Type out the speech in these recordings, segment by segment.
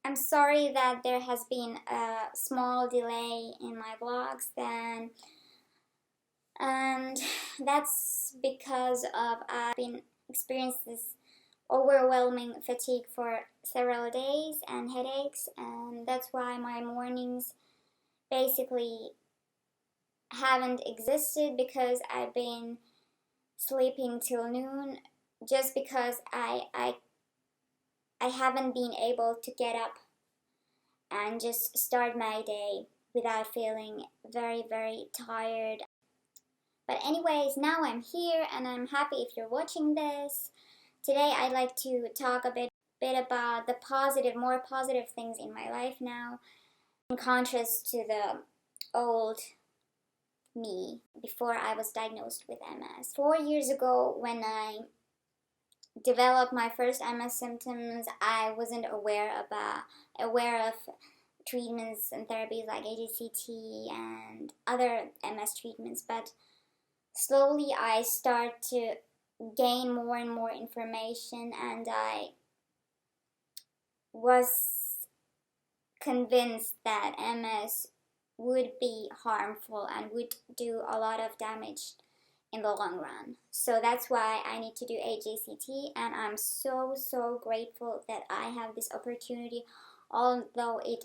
I'm sorry that there has been a small delay in my vlogs then, and that's because of I've been experiencing this overwhelming fatigue for several days and headaches, and that's why my mornings basically haven't existed, because I've been sleeping till noon just because I haven't been able to get up and just start my day without feeling very, very tired. But anyways, now I'm here and I'm happy if you're watching this. Today I'd like to talk a bit about the more positive things in my life now, in contrast to the old me before I was diagnosed with MS. 4 years ago, when I developed my first MS symptoms, I wasn't aware of treatments and therapies like AGCT and other MS treatments, but slowly I start to gain more and more information, and I was convinced that MS would be harmful and would do a lot of damage in the long run. So that's why I need to do AGCT, and I'm so grateful that I have this opportunity, although it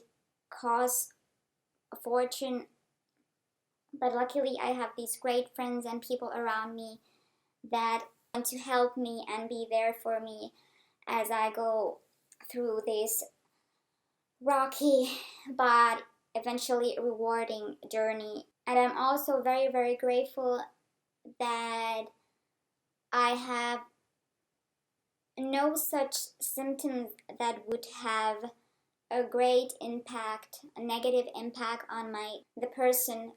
costs a fortune. But luckily I have these great friends and people around me that want to help me and be there for me as I go through this rocky but eventually rewarding journey. And I'm also very grateful that I have no such symptoms that would have a great impact, a negative impact on the person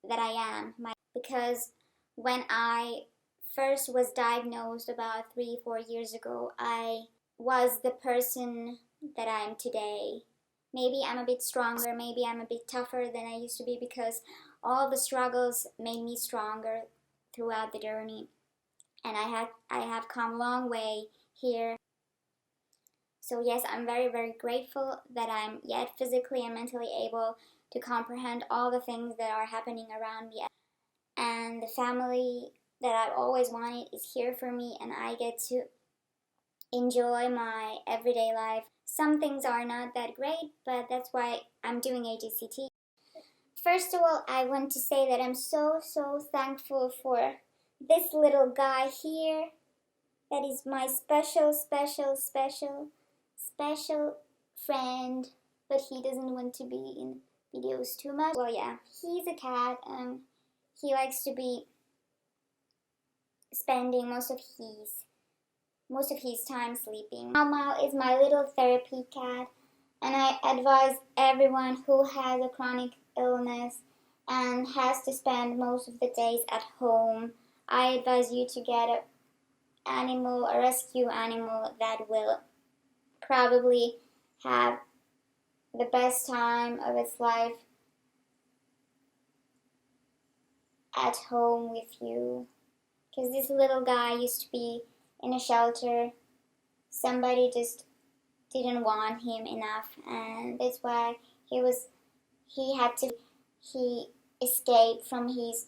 that I am. Because when I first was diagnosed about 3-4 years ago, I was the person that I am today. Maybe I'm a bit stronger, maybe I'm a bit tougher than I used to be, because all the struggles made me stronger throughout the journey. And I have come a long way here. So yes, I'm very grateful that I'm yet physically and mentally able to comprehend all the things that are happening around me. And the family that I've always wanted is here for me, and I get to enjoy my everyday life. Some things are not that great, but that's why I'm doing AGCT. First of all, I want to say that I'm so thankful for this little guy here. That is my special friend, but he doesn't want to be in videos too much. Well, yeah, he's a cat, and he likes to be spending most of his time sleeping. Mama is my little therapy cat, and I advise everyone who has a chronic illness and has to spend most of the days at home, I advise you to get a rescue animal that will probably have the best time of its life at home with you. Because this little guy used to be in a shelter. Somebody just didn't want him enough, and that's why he escaped from his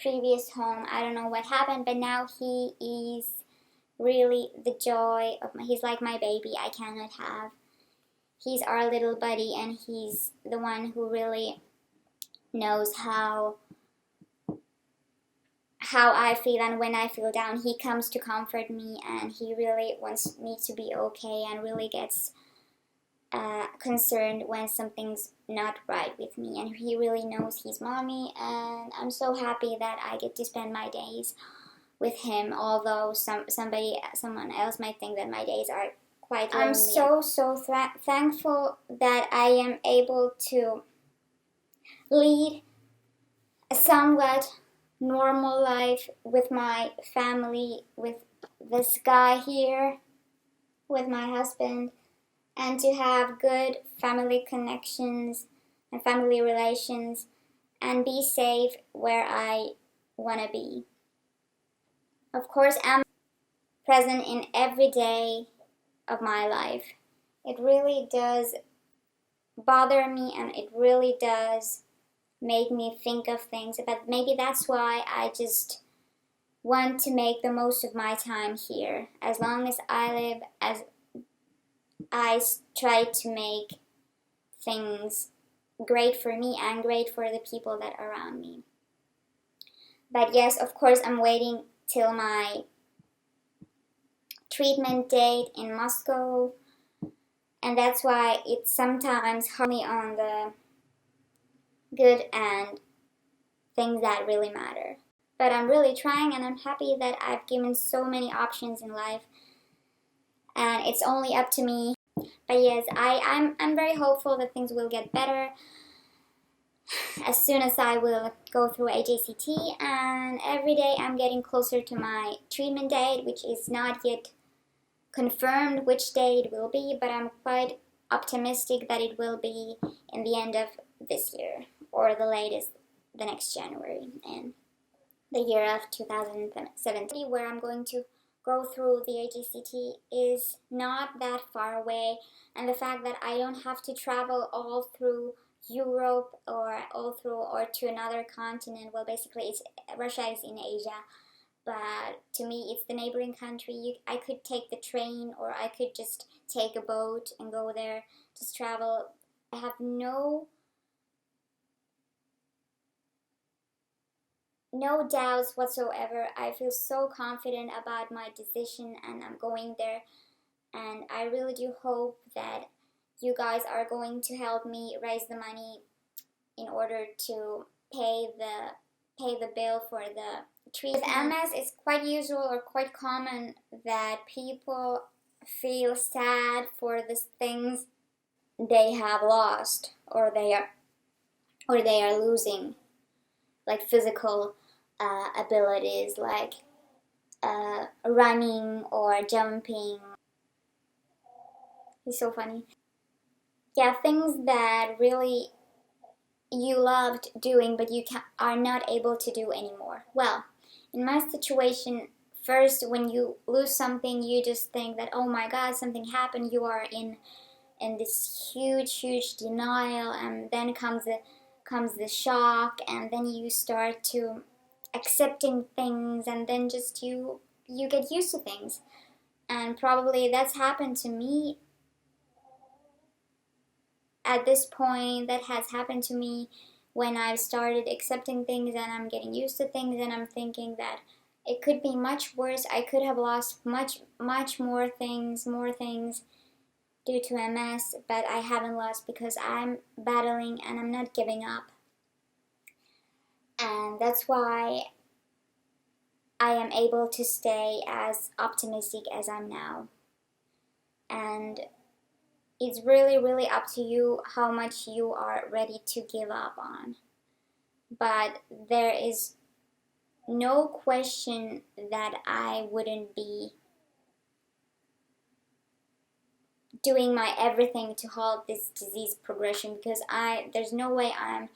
previous home. I don't know what happened, but now he is really the joy of he's like my baby I cannot have. He's our little buddy, and he's the one who really knows how I feel, and when I feel down, he comes to comfort me, and he really wants me to be okay, and really gets concerned when something's not right with me, and he really knows he's mommy, and I'm so happy that I get to spend my days with him, although someone else might think that my days are quite lonely. I'm so thankful that I am able to lead a somewhat normal life with my family, with this guy here, with my husband, and to have good family connections and family relations, and be safe where I want to be. Of course, I'm present in every day of my life, It really does bother me, and it really does make me think of things. But maybe that's why I just want to make the most of my time here. As long as I live, as I try to make things great for me and great for the people that are around me. But yes, of course, I'm waiting till my treatment date in Moscow, and that's why it's sometimes hardly on the good and things that really matter. But I'm really trying, and I'm happy that I've given so many options in life, and it's only up to me. But yes, I'm very hopeful that things will get better as soon as I will go through AJCT, and every day I'm getting closer to my treatment date, which is not yet confirmed which day it will be, but I'm quite optimistic that it will be in the end of this year, or the latest the next January, in the year of 2017, where I'm going to go through the AJCT is not that far away, and the fact that I don't have to travel all through Europe or to another continent. Well, basically, Russia is in Asia, but to me, it's the neighboring country. I could take the train, or I could just take a boat and go there, just travel. I have no doubts whatsoever. I feel so confident about my decision, and I'm going there, and I really do hope that you guys are going to help me raise the money in order to pay the bill for the treatment. With MS, it's quite usual or quite common that people feel sad for the things they have lost, or they are losing, like physical abilities, like running or jumping. It's so funny. Yeah, things that really you loved doing, but you are not able to do anymore. Well, in my situation, first, when you lose something, you just think that, oh my God, something happened. You are in this huge denial, and then comes the shock, and then you start to accepting things, and then just you get used to things. And probably that's happened to me at this point. That has happened to me when I've started accepting things, and I'm getting used to things, and I'm thinking that it could be much worse. I could have lost much more things due to MS, but I haven't lost because I'm battling and I'm not giving up. And that's why I am able to stay as optimistic as I'm now. And it's really up to you how much you are ready to give up on. But there is no question that I wouldn't be doing my everything to halt this disease progression, because there's no way I'm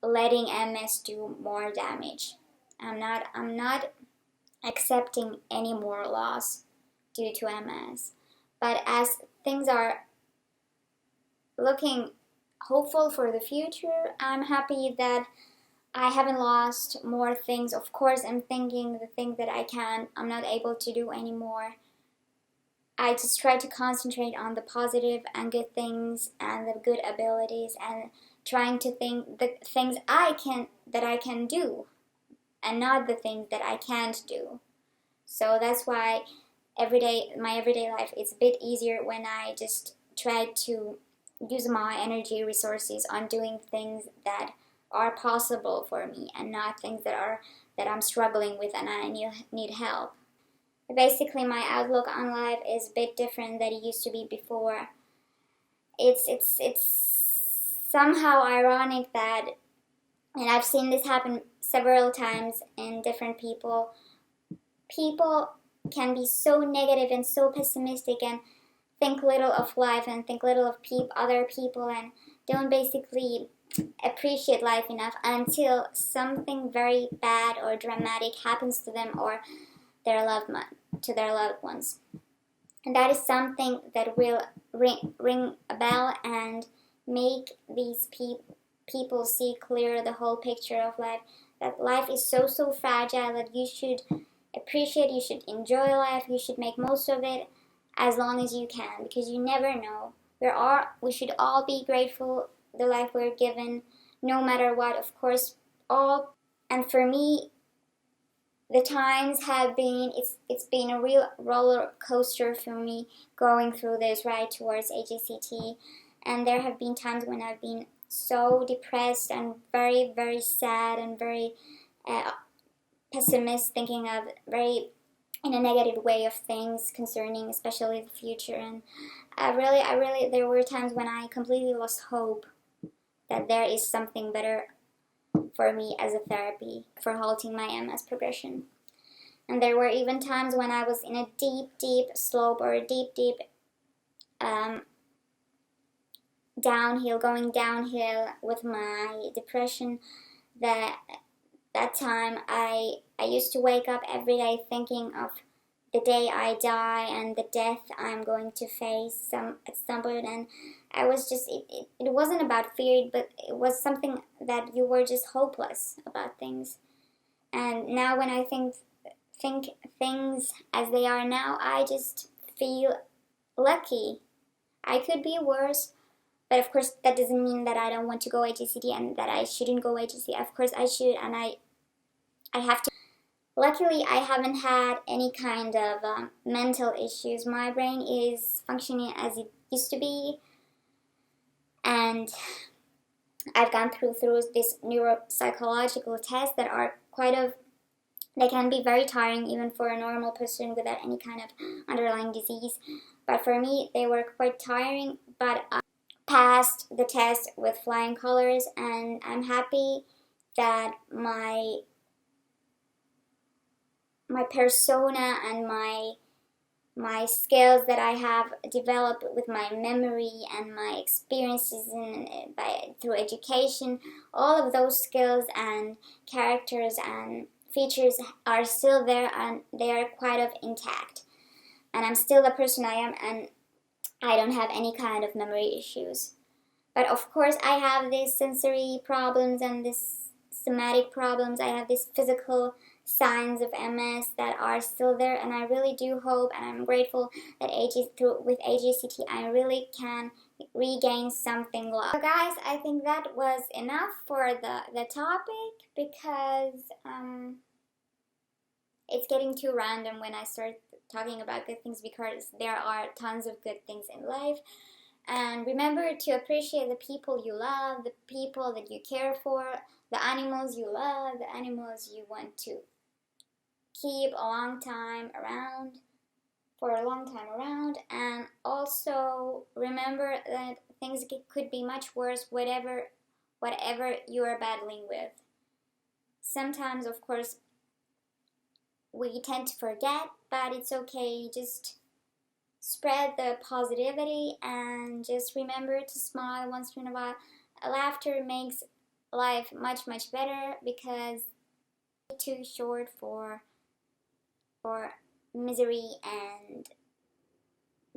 letting MS do more damage. I'm not accepting any more loss due to MS. But as things are looking hopeful for the future, I'm happy that I haven't lost more things. Of course, I'm thinking the things that I'm not able to do anymore. I just try to concentrate on the positive and good things and the good abilities, and trying to think the things that I can do, and not the things that I can't do. So that's why my everyday life is a bit easier when I just try to use my energy resources on doing things that are possible for me, and not things that I'm struggling with and I need help. Basically, my outlook on life is a bit different than it used to be before. It's somehow ironic that, and I've seen this happen several times in different people. People can be so negative and so pessimistic and think little of life and think little of other people, and don't basically appreciate life enough until something very bad or dramatic happens to them or to their loved ones. And that is something that will ring a bell and make these people see clear the whole picture of life. That life is so fragile that you should appreciate, you should enjoy life, you should make most of it as long as you can, because you never know. We should all be grateful the life we're given, no matter what. Of course, all. And for me, the times have been, it's been a real roller coaster for me going through this ride towards AJCT. And there have been times when I've been so depressed and very sad and very pessimist, thinking of very in a negative way of things concerning especially the future. And there were times when I completely lost hope that there is something better for me as a therapy for halting my MS progression. And there were even times when I was in a deep slope, or a deep going downhill with my depression. That time I used to wake up every day thinking of the day I die and the death I'm going to face at some point. And I was just, it wasn't about fear, but it was something that you were just hopeless about things. And now when I think things as they are now, I just feel lucky. I could be worse, but of course that doesn't mean that I don't want to go HACT and that I shouldn't go HACT. Of course I should, and I have to. Luckily, I haven't had any kind of mental issues. My brain is functioning as it used to be, and I've gone through this neuropsychological tests that are they can be very tiring even for a normal person without any kind of underlying disease. But for me, they were quite tiring, but I passed the test with flying colors, and I'm happy that my persona and my skills that I have developed with my memory and my experiences through education, all of those skills and characters and features are still there, and they are quite intact. And I'm still the person I am, and I don't have any kind of memory issues. But of course, I have these sensory problems and these somatic problems. I have these physical signs of MS that are still there, and I really do hope, and I'm grateful that with AJCT I really can regain something lost. So guys, I think that was enough for the topic, because it's getting too random when I start talking about good things, because there are tons of good things in life. And remember to appreciate the people you love, the people that you care for, the animals you love, the animals you want to keep a long time around, and also remember that things could be much worse, whatever you are battling with. Sometimes, of course, we tend to forget, but it's okay. Just spread the positivity and just remember to smile once in a while. Laughter makes life much better, because it's too short for misery and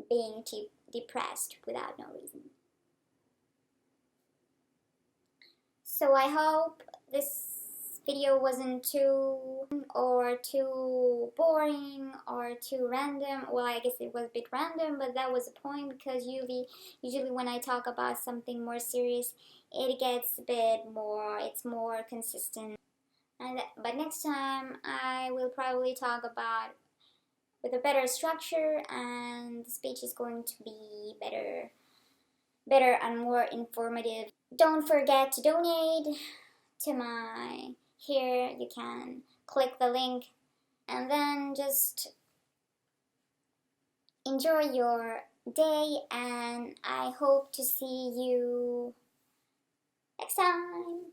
being too depressed without no reason. So I hope this video wasn't too boring or too random. Well, I guess it was a bit random, but that was the point, because usually when I talk about something more serious, it gets a bit more, it's more consistent. But next time I will probably talk about with a better structure, and the speech is going to be better and more informative. Don't forget to donate to my, here you can click the link, and then just enjoy your day, and I hope to see you next time.